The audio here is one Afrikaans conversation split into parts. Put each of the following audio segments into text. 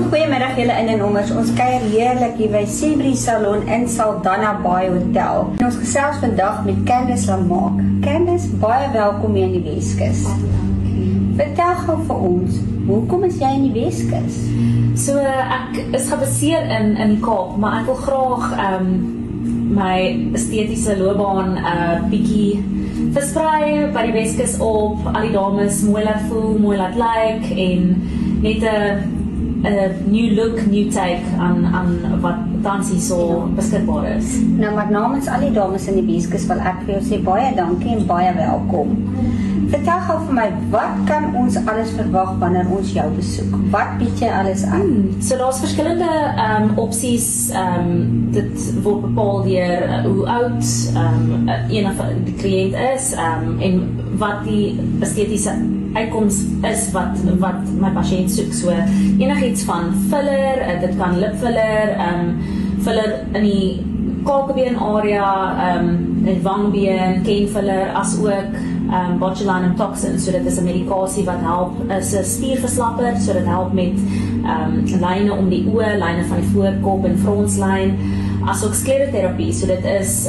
Goeiemiddag julle in en onders. Ons kuier heerlik hier by Seabreeze Salon in Saldanha Bay Hotel. En ons gesels vandag met Candice Lamaak. Candice, baie welkom hier in die Weskus. Vertel gou vir ons, hoekom is jy in die Weskus? So ek is gebaseer in die Kaap, maar ek wil graag my estetiese loopbaan bietjie versprei by die Weskus op, al die dames mooi laat voel, mooi laat lyk en net 'n new look, new take aan wat tans hier so beskikbaar is. Nou, maar namens al die dames in die Weskus wil ek vir jou sê baie dankie en baie welkom. Vertel gou vir my, wat kan ons alles verwag wanneer ons jou besoek? Wat bied jy alles aan? So daar's verskillende opsies, dit word bepaal deur hoe oud een of die kliënt is en wat die estetiese uitkoms is wat my pasiënt soek. So enigiets van filler, dit kan lipfiller, filler in die kakebeen area, die wangbeen, kenfiller, as ook botulinum toxin. So dit is 'n medikasie wat help, is 'n spierverslapper, so dit help met lyne om die oë, lyne van die voorkop en fronslyn, as ook skleroterapie. So dit is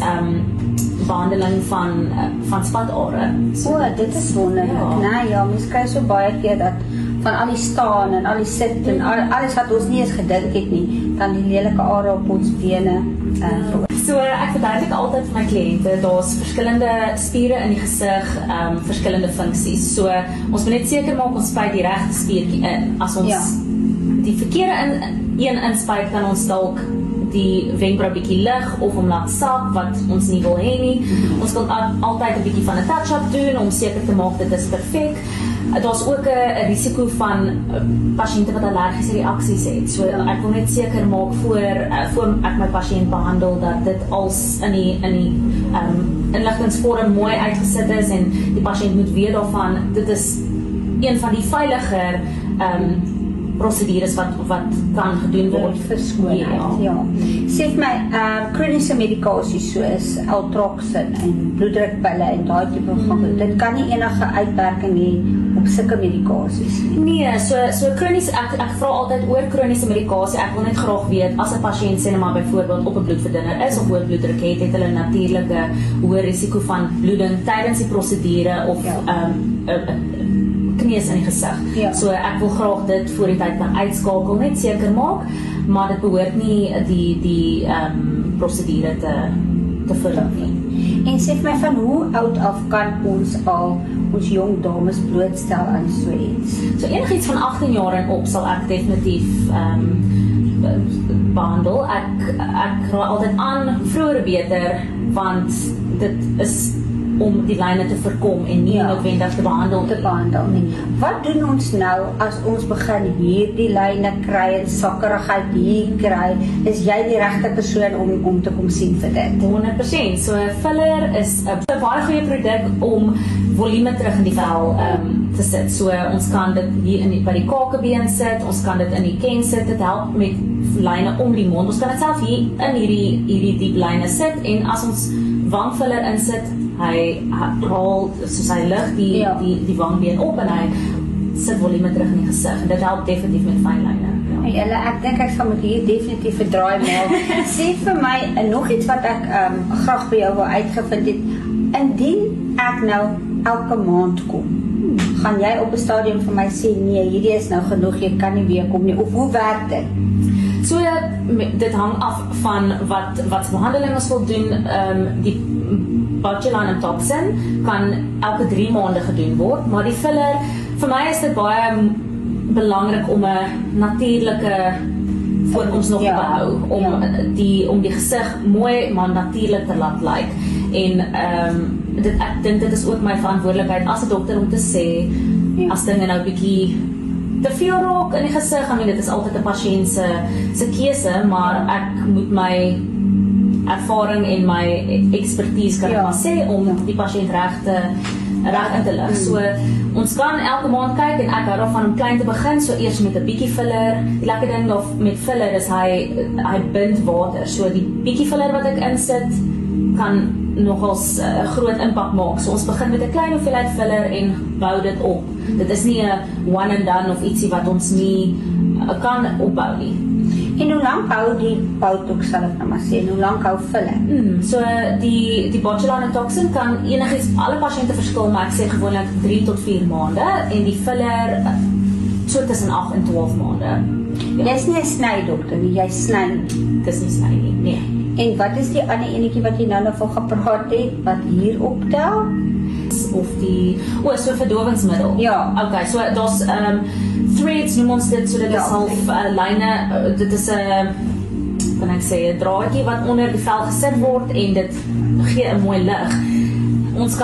behandeling van spatare. So dit is wonderlik. Nee, ja, mens kry so baie keer dat van al die staan en al die sit en alles wat ons nie eens gedink het nie, dan die lelike are op ons bene. So ek verduidelik altyd vir my kliënte, daar's verskillende spiere in die gesig, verskillende funksies. So ons moet net seker maak ons spuit die regte spiertjie in. As ons die verkeerde een inspuit, kan ons dalk die wenkbrau bietjie lig of hom laat sak wat ons nie wil hê nie. Ons kan altyd 'n bietjie van 'n touch-up doen om seker te maak dit is perfek. Daar's ook 'n risiko van pasiënte wat allergiese reaksies het. So ek wil net seker maak voor ek my pasiënt behandel dat dit als in die inligtingsvorm mooi uitgesit is en die pasiënt moet weet daarvan dit is een van die veiliger prosedures wat kan gedoen word vir skoonheid. Ja. Sê vir my, kroniese medikasies soos Altroxin en bloeddrukpille en daai tipe van dit kan nie enige uitwerking hê op sulke medikasies nie. Nee, so kronies, ek vra altyd oor kroniese medikasie. Ek wil net graag weet, as 'n pasiënt sê maar byvoorbeeld op 'n bloedverdunner is of hoë bloeddruk het hulle natuurlike hoë risiko van bloeding tydens die prosedure of kneus in die gesig. Ja. So ek wil graag dit voor die tyd kan uitskakel, net seker maak, maar dit behoort nie die prosedure te verloop nie. En sê vir my, van hoe oud af kan ons al ons jong dames blootstel aan so iets? So enigiets van 18 jaar en op sal ek definitief behandel. Ek raai altyd aan vroeër beter, want dit is om die lyne te voorkom en nie noodwendig te behandel nie. Wat doen ons nou as ons begin hierdie lyne kry en sakkerigheid hier kry? Is jy die regte persoon om te kom sien vir dit? 100%. So filler is 'n baie goeie produk om volume terug in die vel te sit. So ons kan dit hier by die kakebeen sit, ons kan dit in die ken sit, dit help met lyne om die mond. Ons kan dit self hier in hierdie diep lyne sit en as ons wangfiller insit, hy haal soos hy lig die wangbeen op en hy sit volume terug in die gesig en dit help definitief met fynlyne. Ja. Ek dink ek sal met hier definitief 'n draai maak. Sê vir my nog iets wat ek graag by jou wil uitgevind het. Indien ek nou elke maand kom, gaan jy op 'n stadium vir my sê nee, hierdie is nou genoeg, jy kan nie weer kom nie, of hoe werk dit? So dit hang af van wat behandeling ons wil doen. Die botulinum toxin kan elke 3 maande gedoen word, maar die filler, vir my is dit baie belangrik om 'n natuurlike voorkoms nog te behou, om die gesig mooi maar natuurlik te laat lyk. En ek dink dit is ook my verantwoordelikheid as 'n dokter om te sê, as dinge nou bietjie te veel raak in die gesig, dit is altyd 'n pasiënt se keuse, maar ek moet my ervaring en my expertise kan ek maar sê om die pasiënt reg in te lig. So ons kan elke maand kyk en ek hou daarvan om klein te begin, so eers met 'n bietjie filler. Die lekker ding met filler is hy bind water. So die bietjie filler wat ek insit kan nogals 'n groot impak maak. So ons begin met 'n klein hoeveelheid filler en bou dit op. Dit is nie 'n one and done of ietsie wat ons nie kan opbou nie. En hoe lank hou die botox, sal ek nou maar sê, en hoe lank hou filler? So die botulinum toxin kan enigiets, alle pasiënte verskil, maar ek sê gewoonlik 3 tot 4 maande en die filler so tussen 8 en 12 maande. Jy's nie 'n snydokter nie, jy sny nie. Dis nie sny nie. Nee. En wat is die ander enetjie wat jy nou van gepraat het, wat hier optel? Of die so verdowingsmiddel. Ja. Okay, so daar's threads noem ons dit, so dit is half lyne, dit is 'n kan ek sê 'n draadjie wat onder die vel gesit word en dit gee 'n mooi lig. Ons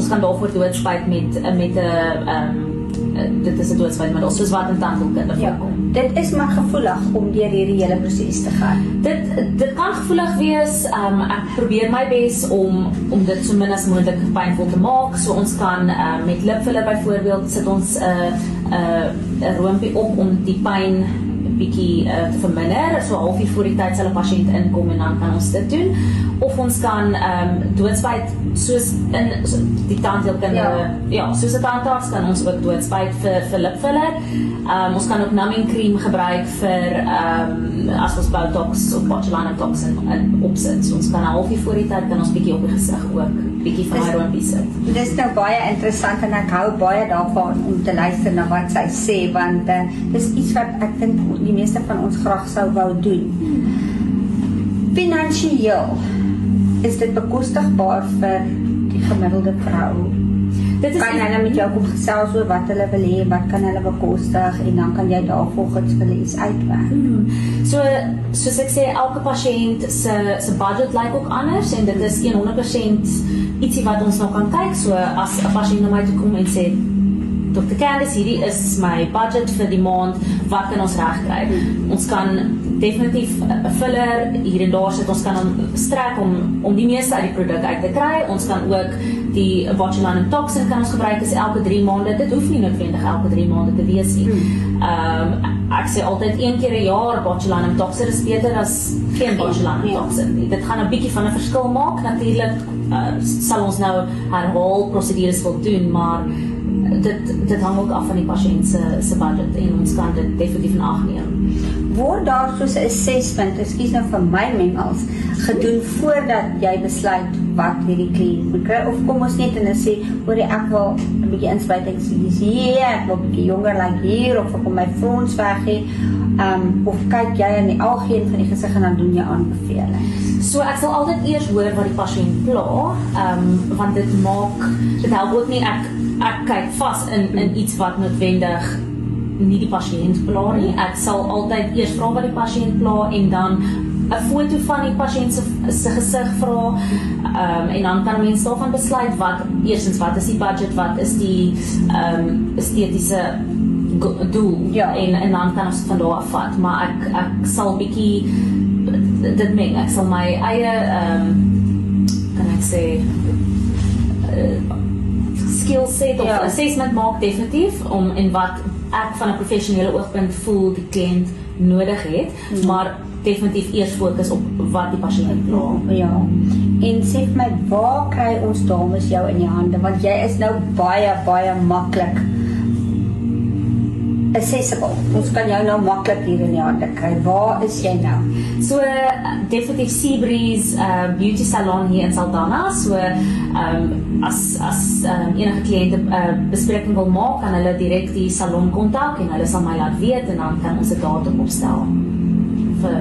kan daarvoor doodspuit met 'n dit is 'n doodspuitmiddel soos wat in tandheelkunde voorkom. Dit is maar gevoelig om deur hierdie hele proses te gaan. Dit kan gevoelig wees. Ek probeer my bes om dit so min as moontlik pynvol te maak. So ons kan met lipfiller byvoorbeeld sit ons 'n roompie op om die pyn bietjie te verminder. So 'n halfuur voor die tyd sal 'n pasiënt inkom en dan kan ons dit doen. Of ons kan doodspuit soos in die tandheelkunde, soos 'n tandarts kan ons ook doodspuit vir lipfiller. Ons kan ook numbing cream gebruik vir as ons botox of botulinum toxin opsit. So ons kan 'n halfuur voor die tyd kan ons bietjie op die gesig ook bietjie van daai roompie sit. Dis nou baie interessant en ek hou baie daarvan om te luister na wat sy sê, want dis iets wat ek dink die meeste van ons graag sou wou doen. Finansieel is dit bekostigbaar vir die gemiddelde vrou. Kan hulle met jou kom gesels oor wat hulle wil hê, wat kan hulle bekostig en dan kan jy daarvolgens vir hulle iets uitwerk. So soos ek sê, elke pasiënt se budget lyk ook anders en dit is 100% ietsie wat ons nou kan kyk. So as 'n pasiënt na my toe kom en sê Dr. Candice, hierdie is my budget vir die maand, wat kan ons regkry? Ons kan definitief 'n filler hier en daar sit, ons kan hom strek om die meeste uit die produk uit te kry. Ons kan ook die botulinum toxin kan ons gebruik is elke 3 maande. Dit hoef nie noodwendig elke 3 maande te wees nie. Ek sê altyd 1 keer 'n jaar botulinum toxin is beter as geen botulinum toxin nie. Dit gaan 'n bietjie van 'n verskil maak. Natuurlik sal ons nou herhaal prosedures wil doen, maar dit hang ook af van die pasiënt se budget en ons kan dit definitief in ag neem. Word daar soos 'n assessment, ekskuus nou vir my mengels, gedoen voordat jy besluit wat hierdie kliënt moet kry, of kom ons net en sê, hoor ek wil 'n bietjie inspuitings hier, ek wil 'n bietjie jonger lyk hier, of ek wil my frons weg hê, of kyk jy in die algeheen van die gesig en dan doen jy aanbevelings? So ek sal altyd eers hoor wat die pasiënt pla, want dit help ook nie ek kyk vas in iets wat noodwendig nie die pasiënt pla nie. Ek sal altyd eers vra wat die pasiënt pla en dan 'n foto van die pasiënt se gesig vra, en dan kan mense daarvan besluit wat is die budget, wat is die estetiese doel, en dan kan ons van daar af vat, maar ek sal bietjie dit meng, ek sal my eie kan ek sê skill set of assessment maak definitief en wat ek van 'n professionele oogpunt voel die kliënt nodig het, maar definitief eers fokus op wat die pasiënt pla. Ja. En sê vir my, waar kry ons dames jou in die hande? Want jy is nou baie maklik accessible. Ons kan jou nou maklik hier in die hande kry. Waar is jy nou? So definitief Seabreeze Beauty Salon hier in Saldanha. So as enige kliënte bespreking wil maak, kan hulle direk die salon kontak en hulle sal my laat weet en dan kan ons 'n datum opstel vir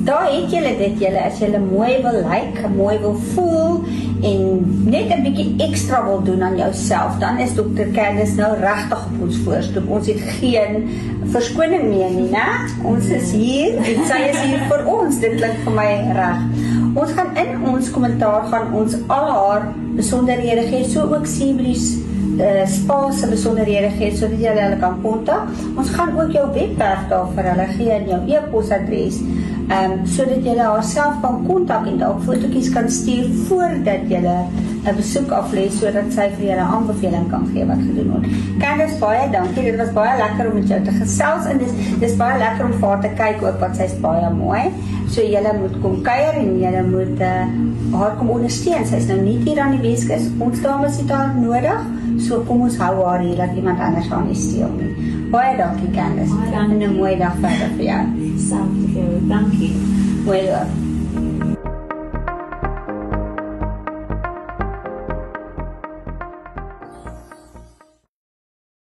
daar het julle dit, as julle mooi wil lyk, mooi wil voel en net 'n bietjie ekstra wil doen aan jouself, dan is Dr. Candice nou regtig op ons voorstoep. Ons het geen verskoning meer nie, né? Ons is hier en sy is hier vir ons. Dit klink vir my reg. Ons gaan in ons kommentaar gaan ons al haar besonderhede gee, so ook Seabreeze spa se besonderhede gee sodat jy hulle kan kontak. Ons gaan ook jou webwerf daar vir hulle gee en jou e-posadres, sodat jy haar self kan kontak en dalk fotootjies kan stuur voordat jy 'n besoek aflê sodat sy vir julle 'n aanbeveling kan gee wat gedoen word. Candice, baie dankie. Dit was baie lekker om met jou te gesels en dis baie lekker om vir haar te kyk ook want sy's baie mooi. So julle moet kom kuier en julle moet haar kom ondersteun. Sy's nou nie hier aan die Weskus. Ons dames het haar nodig. So kom ons hou haar hier dat iemand anders haar nie steel nie. Baie dankie Candice. Baie dankie. En 'n mooi dag verder vir jou. Selfs vir jou. Dankie. Mooi loop.